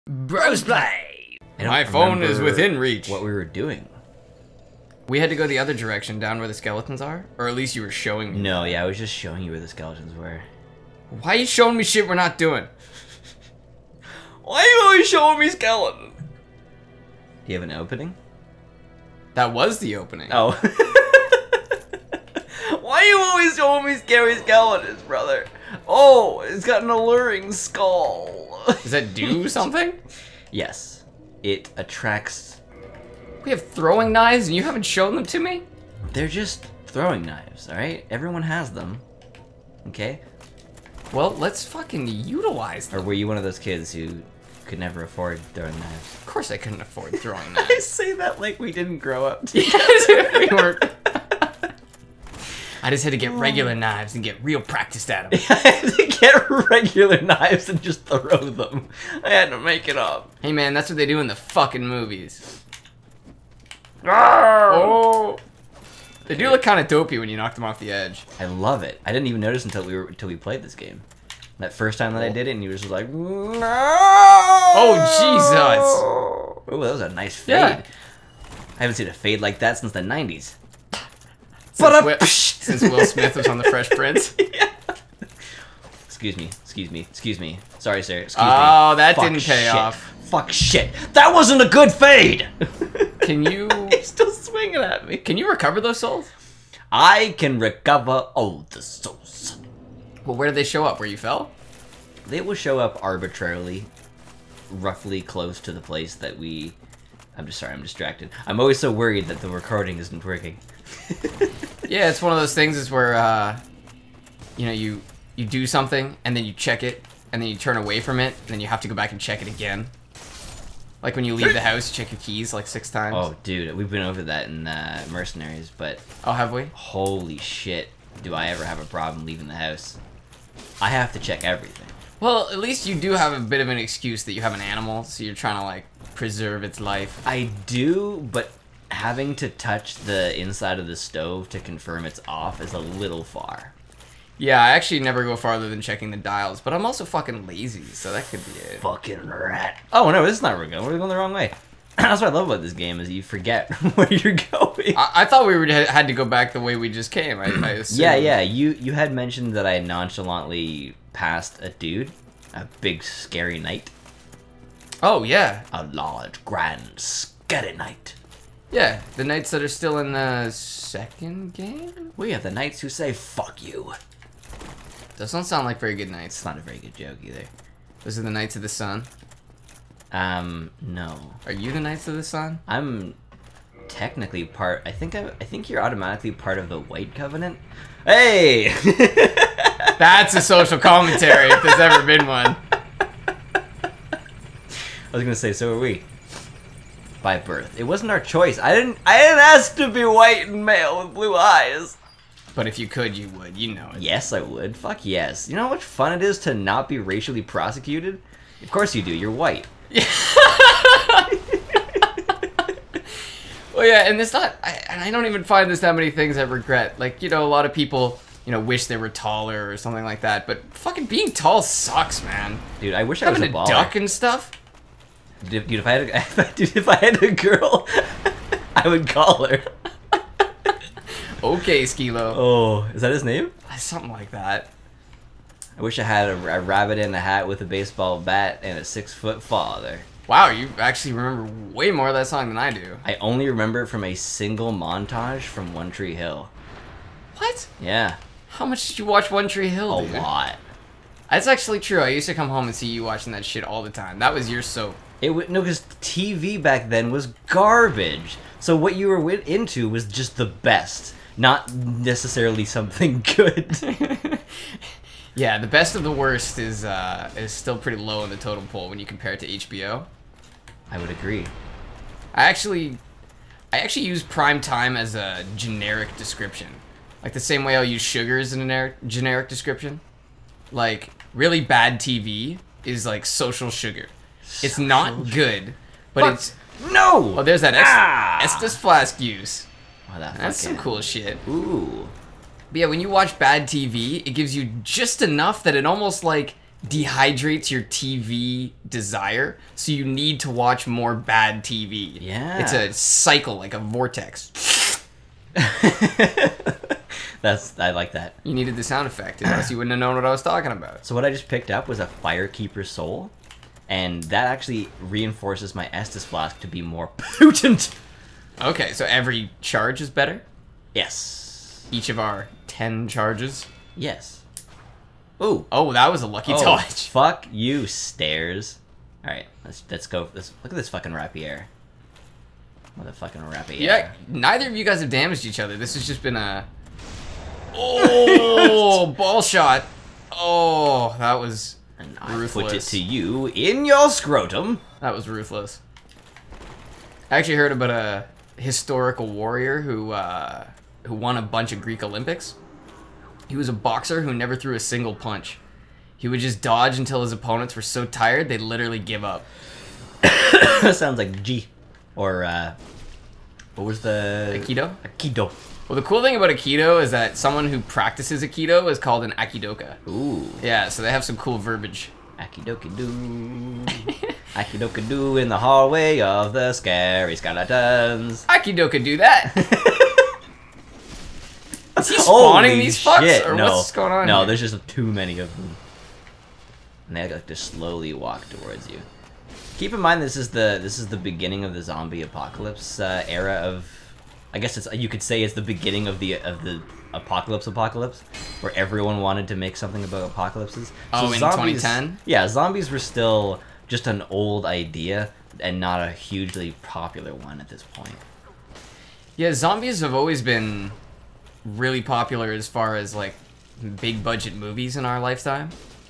Brosplay! My phone is within reach. What we were doing. We had to go the other direction, down where the skeletons are? Or at least you were showing me. No, yeah, I was just showing you where the skeletons were. Why are you showing me shit we're not doing? Why are you always showing me skeletons? Do you have an opening? That was the opening. Oh. Why are you always showing me scary skeletons, brother? Oh, it's got an alluring skull. Does that do something? Yes. It attracts... We have throwing knives and you haven't shown them to me? They're just throwing knives, alright? Everyone has them. Okay? Well, let's fucking utilize them. Or were you one of those kids who could never afford throwing knives? Of course I couldn't afford throwing I knives. say that like we didn't grow up. Yes, we weren't. I just had to get regular knives and get real practiced at them. I had to get regular knives and just throw them. I had to make it up. Hey man, that's what they do in the fucking movies. Oh! They do look kind of dopey when you knock them off the edge. I love it. I didn't even notice until we played this game. That first time that I did it, and you were just like, no! Oh Jesus! Oh, that was a nice fade. Yeah. I haven't seen a fade like that since the 90s. Since Will Smith was on The Fresh Prince. Yeah. Excuse me. Sorry, sir. Excuse me. Oh, that Fuck didn't pay shit. off. Fuck shit. That wasn't a good fade! Can you... He's still swinging at me. Can you recover those souls? I can recover all the souls. Well, where did they show up? Where you fell? They will show up arbitrarily, roughly close to the place that we... I'm just sorry, I'm distracted. I'm always so worried that the recording isn't working. Yeah, it's one of those things is where, you know, you do something, and then you check it, and then you turn away from it, and then you have to go back and check it again. Like when you leave the house, you check your keys like 6 times. Oh, dude, we've been over that in Mercenaries, but... Oh, have we? Holy shit, do I ever have a problem leaving the house. I have to check everything. Well, at least you do have a bit of an excuse that you have an animal, so you're trying to, like, preserve its life. I do, but having to touch the inside of the stove to confirm it's off is a little far. Yeah, I actually never go farther than checking the dials, but I'm also fucking lazy, so that could be it. Fucking rat. Oh, no, this is not where we're going. We're going the wrong way. That's what I love about this game, is you forget where you're going. I thought we had to go back the way we just came, I assume. Yeah, you had mentioned that I nonchalantly passed a dude. A big, scary knight. Oh, yeah. A large, grand, scary knight. Yeah, the knights that are still in the second game? We are the knights who say, fuck you. Those don't sound like very good knights. It's not a very good joke, either. Those are the Knights of the Sun. No. Are you the Knights of the Sun? I'm technically part... I think you're automatically part of the White Covenant. Hey! That's a social commentary, if there's ever been one. I was gonna say, so are we. By birth. It wasn't our choice. I didn't ask to be white and male with blue eyes. But if you could, you would. You know it. Yes, I would. Fuck yes. You know how much fun it is to not be racially prosecuted? Of course you do. You're white. Well, yeah, and it's not... I don't even find there's that many things I regret. Like, you know, a lot of people... You know, wish they were taller or something like that, but fucking being tall sucks, man. Dude, I wish I was a baller. Duck and stuff. Dude, if I had a girl, I would call her. Okay, Skilo. Oh, is that his name? Something like that. I wish I had a rabbit in a hat with a baseball bat and a 6-foot father. Wow, you actually remember way more of that song than I do. I only remember it from a single montage from One Tree Hill. What? Yeah. How much did you watch One Tree Hill, dude? A lot. That's actually true. I used to come home and see you watching that shit all the time. That was your soap. No, because TV back then was garbage. So what you were into was just the best, not necessarily something good. Yeah, the best of the worst is still pretty low in the totem pole when you compare it to HBO. I would agree. I actually use prime time as a generic description. Like the same way I'll use sugar as a generic description. Like, really bad TV is like social sugar. It's not good, but it's... No! Oh, there's that Estes flask use. Oh, that's some cool shit. Ooh. But yeah, when you watch bad TV, it gives you just enough that it almost like dehydrates your TV desire, so you need to watch more bad TV. Yeah. It's a cycle, like a vortex. I like that. You needed the sound effect, else you wouldn't have known what I was talking about. So what I just picked up was a Firekeeper Soul, and that actually reinforces my Estus Flask to be more potent. Okay, so every charge is better? Yes. Each of our 10 charges? Yes. Ooh. Oh, that was a lucky touch. Fuck you, stairs. Alright, let's go. Look at this fucking rapier. Motherfucking rapier. Yeah, neither of you guys have damaged each other. This has just been a... Oh, ball shot. Oh, that was And I ruthless. put it to you in your scrotum. That was ruthless. I actually heard about a historical warrior who won a bunch of Greek Olympics. He was a boxer who never threw a single punch. He would just dodge until his opponents were so tired they'd literally give up. That sounds like G. Or, what was the... Aikido? Aikido. Well, the cool thing about Aikido is that someone who practices Aikido is called an Aikidoka. Ooh. Yeah, so they have some cool verbiage. Akidoki-doo. Akidoki-doo in the hallway of the scary skeletons. Aikidoka do that. Is he spawning Holy these fucks? shit, Or no. what's going on No, here? there's just too many of them. And they like to slowly walk towards you. Keep in mind this is the beginning of the zombie apocalypse era of... I guess you could say it's the beginning of the apocalypse, where everyone wanted to make something about apocalypses. Oh, in 2010? Yeah, zombies were still just an old idea and not a hugely popular one at this point. Yeah, zombies have always been really popular as far as, like, big budget movies in our lifetime.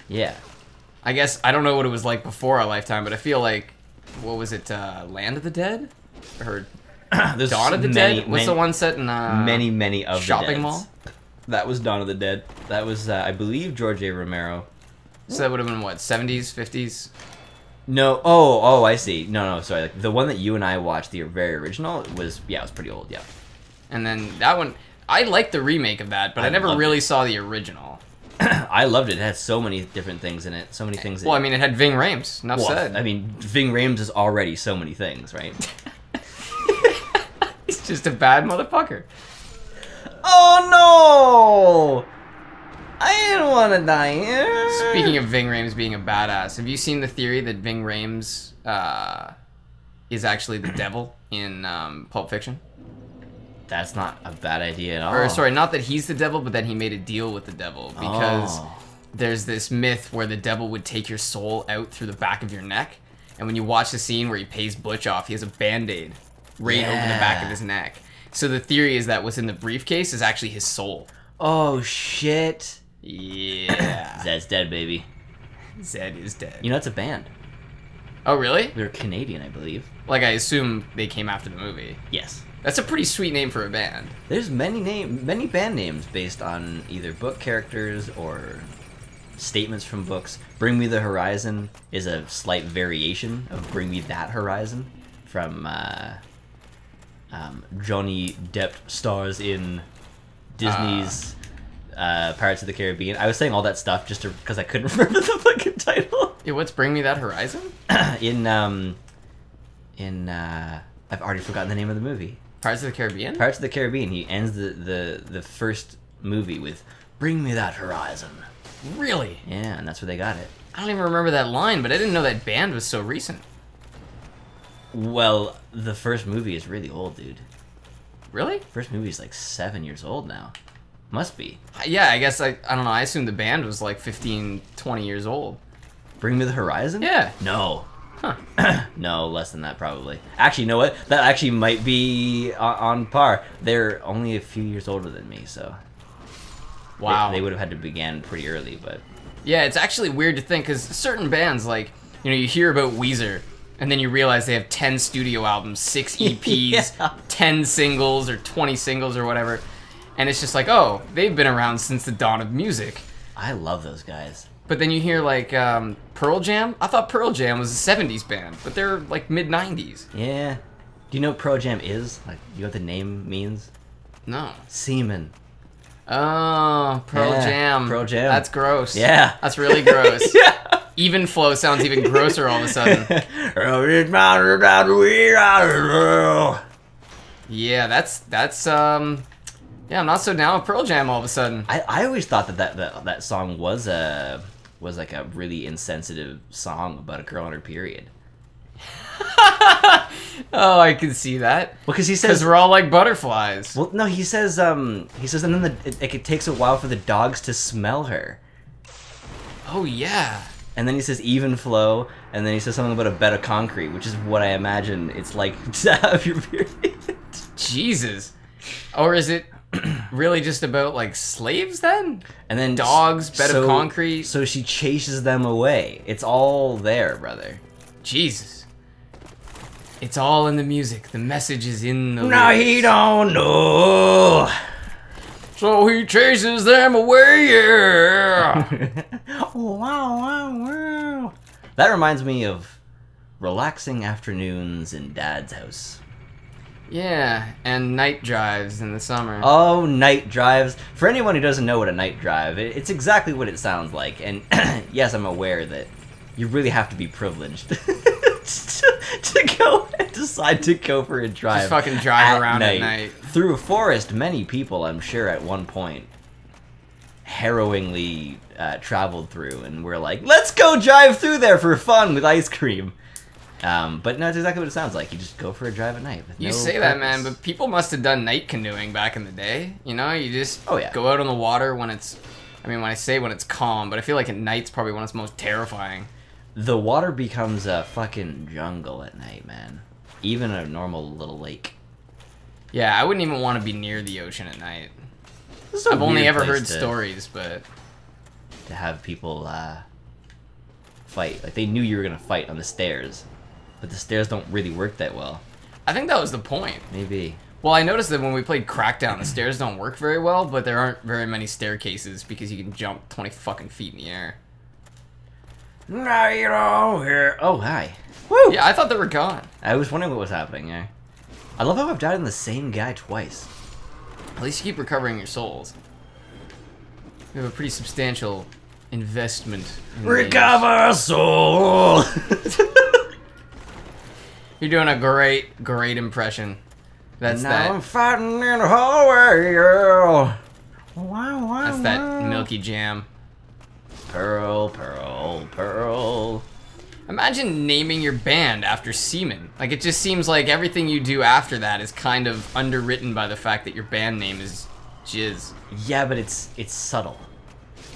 Yeah. I guess, I don't know what it was like before our lifetime, but I feel like, what was it, Land of the Dead? Or There's Dawn of the Dead? What's the one set in many of shopping the Deads. mall? That was Dawn of the Dead. That was, I believe, George A. Romero. So that would have been, what, 70s, 50s? No, oh, I see. No, sorry. Like, the one that you and I watched, the very original, was it was pretty old, yeah. And then that one, I liked the remake of that, but I never loved really saw the original. I loved it. It had so many different things in it. So many things. Well, I mean, it had Ving Rhames. Enough said. I mean, Ving Rhames is already so many things, right? He's just a bad motherfucker. Oh no! I didn't want to die here. Speaking of Ving Rhames being a badass, have you seen the theory that Ving Rhames is actually the devil in Pulp Fiction? That's not a bad idea at all. Or sorry, not that he's the devil, but that he made a deal with the devil because there's this myth where the devil would take your soul out through the back of your neck, and when you watch the scene where he pays Butch off, he has a Band-Aid right over the back of his neck. So the theory is that what's in the briefcase is actually his soul. Oh shit! Yeah. Zed's dead, baby. Zed is dead. You know, it's a band. Oh, really? They're Canadian, I believe. Like, I assume they came after the movie. Yes. That's a pretty sweet name for a band. There's many band names based on either book characters or statements from books. Bring Me the Horizon is a slight variation of Bring Me That Horizon from Johnny Depp stars in Disney's Pirates of the Caribbean. I was saying all that stuff just because I couldn't remember the fucking title. Yeah, what's Bring Me That Horizon? I've already forgotten the name of the movie. Pirates of the Caribbean? Pirates of the Caribbean. He ends the first movie with "Bring me that horizon." Really? Yeah, and that's where they got it. I don't even remember that line, but I didn't know that band was so recent. Well, the first movie is really old, dude. Really? First movie is like 7 years old now. Must be. Yeah, I guess I don't know. I assumed the band was like 15, 20 years old. Bring Me the Horizon? Yeah. No. Huh. No, less than that probably. Actually, you know what? That actually might be on par. They're only a few years older than me, so... Wow. They would have had to begin pretty early, but... Yeah, it's actually weird to think, because certain bands, like, you know, you hear about Weezer, and then you realize they have 10 studio albums, 6 EPs, Yeah. 10 singles, or 20 singles, or whatever. And it's just like, oh, they've been around since the dawn of music. I love those guys. But then you hear, like, Pearl Jam. I thought Pearl Jam was a 70s band, but they're, like, mid-90s. Yeah. Do you know what Pearl Jam is? Like, you know what the name means? No. Semen. Oh, Pearl Yeah, Jam. Pearl Jam. That's gross. Yeah. That's really gross. Yeah. Even flow sounds even grosser all of a sudden. Yeah, that's yeah, I'm not so down with Pearl Jam all of a sudden. I always thought that song was like a really insensitive song about a girl on her period. Oh, I can see that. Because he says we're all like butterflies. Well, no, he says, and then it takes a while for the dogs to smell her. Oh, yeah. And then he says even flow, and then he says something about a bed of concrete, which is what I imagine it's like to have your period. Jesus. Or is it really just about, like, slaves, then? And then dogs, bed of concrete. So she chases them away. It's all there, brother. Jesus. It's all in the music. The message is in the Now lyrics. he don't know. So he chases them away, yeah. Wow, wow, wow. That reminds me of relaxing afternoons in Dad's house. Yeah, and night drives in the summer. Oh, night drives. For anyone who doesn't know what a night drive, it's exactly what it sounds like. And yes, I'm aware that you really have to be privileged to go and decide to go for a drive. Just fucking drive around at night. Through a forest, many people, I'm sure, at one point, harrowingly traveled through, and we're like, let's go drive through there for fun with ice cream. But no, it's exactly what it sounds like. You just go for a drive at night. With You no say purpose. that, man, but people must have done night canoeing back in the day. You know, you just Oh, yeah. go out on the water when it's... I mean, when I say when it's calm, but I feel like at night's probably when it's most terrifying. The water becomes a fucking jungle at night, man. Even a normal little lake. Yeah, I wouldn't even want to be near the ocean at night. This is a I've only weird ever place heard stories, but... to have people fight. Like, they knew you were gonna fight on the stairs, but the stairs don't really work that well. I think that was the point. Maybe. Well, I noticed that when we played Crackdown, the stairs don't work very well, but there aren't very many staircases because you can jump 20 fucking feet in the air. Now you know here. Oh, hi. Woo! Yeah, I thought they were gone. I was wondering what was happening there. I love how I've died on the same guy twice. At least you keep recovering your souls. We have a pretty substantial investment. In Recover soul! You're doing a great impression. That's now I'm fighting in the hallway, yeah. Wow, wow, That's that milky jam. Pearl, pearl, pearl. Imagine naming your band after semen. Like, it just seems like everything you do after that is kind of underwritten by the fact that your band name is Jizz. Yeah, but it's subtle.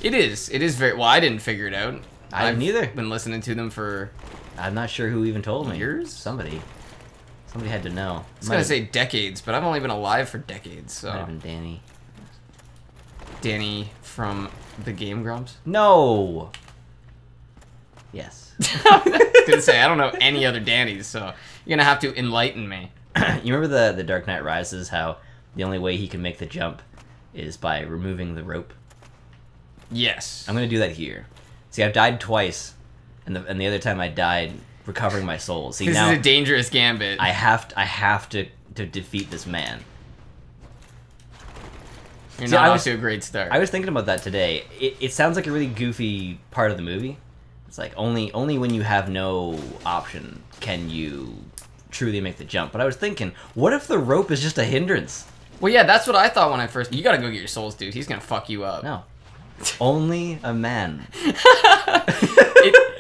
It is. It is very... Well, I didn't figure it out. I didn't either. Been listening to them for... I'm not sure who even told me. Years? Somebody had to know. I was gonna say decades, but I've only been alive for decades, so... Might have been Danny. Danny from the Game Grumps? No! Yes. I was gonna say, I don't know any other Dannys, so you're gonna have to enlighten me. You remember the Dark Knight Rises, how the only way he can make the jump is by removing the rope? Yes. I'm gonna do that here. See, I've died twice, and the other time I died recovering my soul. See, This now is a dangerous gambit. I have to defeat this man. You're See, not off to a great start. I was thinking about that today. It sounds like a really goofy part of the movie. It's like only when you have no option can you truly make the jump. But I was thinking, what if the rope is just a hindrance? Well, yeah, that's what I thought when I first... You gotta go get your souls, dude. He's gonna fuck you up. No. Only a man.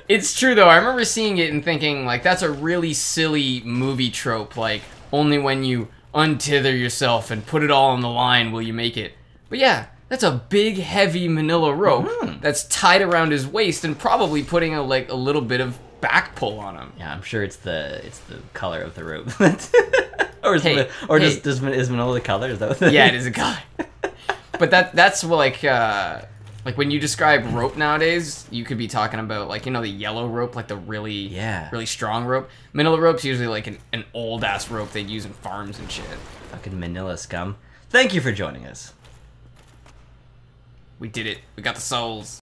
It's true, though. I remember seeing it and thinking, like, that's a really silly movie trope. Like, only when you untether yourself and put it all on the line will you make it. But yeah, that's a big, heavy manila rope that's tied around his waist and probably putting a little bit of back pull on him. Yeah, I'm sure it's the color of the rope. Or is is Manila the color? Is that what Yeah, it is a color. But that's like when you describe rope nowadays, you could be talking about, like, you know, the yellow rope, like the really strong rope. Manila rope's usually like an old ass rope they'd use in farms and shit. Fucking Manila scum. Thank you for joining us. We did it. We got the souls.